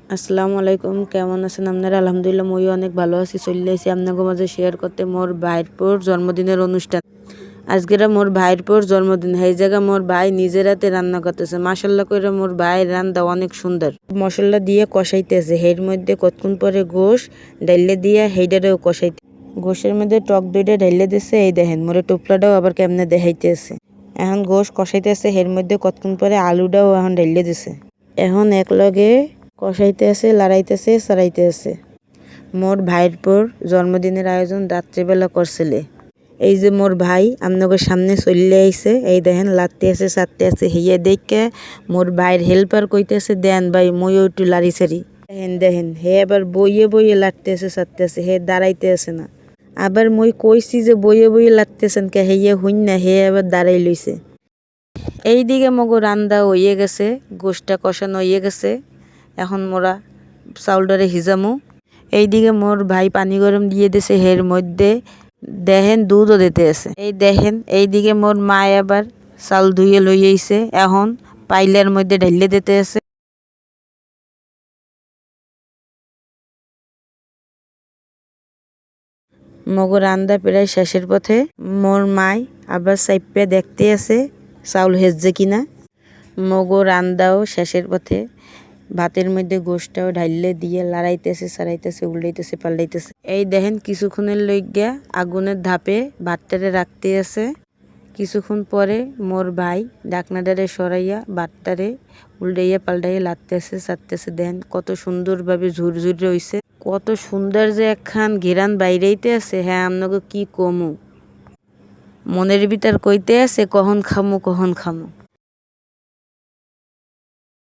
আসসালামু আলাইকুম, কেমন আছেন আপনারা? আলহামদুলিল্লাহ মইও অনেক ভালো আছি। চলে আইছি আপনাদের মাঝে শেয়ার করতে মোর ভাইরপুর জন্মদিনের অনুষ্ঠান। আজকের মোর ভাইরপুর জন্মদিন, সেই জায়গা মোর ভাই নিজের হাতে রান্না করতেছে। মাশাল্লাহ করে মোর ভাই রান্না অনেক সুন্দর। মশলা দিয়ে কষাইতেছে, এর মধ্যে কতক্ষণ পরে গোশ ডাইলে দিয়ে সেইটারেও কষাইতে, গোশের মধ্যে টক দইটা ঢাইলে দিছে। এই দেখেন মোরে টুকরাটাও আবার কেমনে দেখাইতেছে। এখন গোশ কষাইতেছে, এর মধ্যে কতক্ষণ পরে আলুটাও এখন ঢাইলে দিছে। এখন একলগে কষাইতেছে, লড়াইতেছে, সরাইতেছে। মোর ভাইরপুর জন্মদিনের আয়োজন রাত্রিবেলা করছিলে। এই যে মোর ভাই আপনাদের সামনে চলে আইছে, এই দেখেন লাত্তি আছে, চারতে আছে। হিয়ে দেখে মোর ভাইয়ের হেল্পার কইতেছে, দেন ভাই মইও একটু লাড়ি সারি। দেখেন দেখেন হে আবার বইয়ে বইয়ে লাড়তেছে, চারতেছে, হে দাঁড়াইতে আছে না। আবার মই কইছি যে বইয়ে বইয়ে লাড়তেছেন কে, হেয়ে হইন না, হে আবার দাঁড়াই লইছে। এইদিকে মগো রান্দা হইয়ে গেছে, গোষ্ঠটা কষানো হইয়ে গেছে। এখন মোরা চাউলটারে হিজামু। এইদিকে মোর ভাই পানি গরম দিয়ে দিছে, এর মধ্যে দেখেন দুধও দিতে আছে। এই দেখেন এইদিকে মোর মা আবার চাউল ধুয়ে লই আইছে, এখন পাইলের মধ্যে ঢাইলে দিতে আছে। মগো রান্দা প্রায় শেষের পথে। মোর মাই আবার চাইপে দেখতে আছে চাউল হেজছে কিনা। মগো রান্দাও শেষের পথে। ভাতের মধ্যে গোশটাও ঢাইলে দিয়ে লড়াইতেছে, সারাইতেছে, উল্টাইতেছে, পাল্টাইতেছে। এই দেখেন কিছুক্ষণের লইগা আগুনের ধাপে ভাতটারে রাখতে আছে। কিছুক্ষণ পরে মোর ভাই ডাকনাটারে সরাইয়া ভাতটারে উল্টাইয়া পাল্টাইয়া লাড়তেছে, চাটতেছে। দেখেন কত সুন্দরভাবে ঝুরঝুরে হইছে, কত সুন্দর যে একখান ঘেরান বাইরেইতে আছে। হ্যাঁ আপনাকে কি কমু, মনের ভিতর কইতে আছে কখন খামু কখন খামু।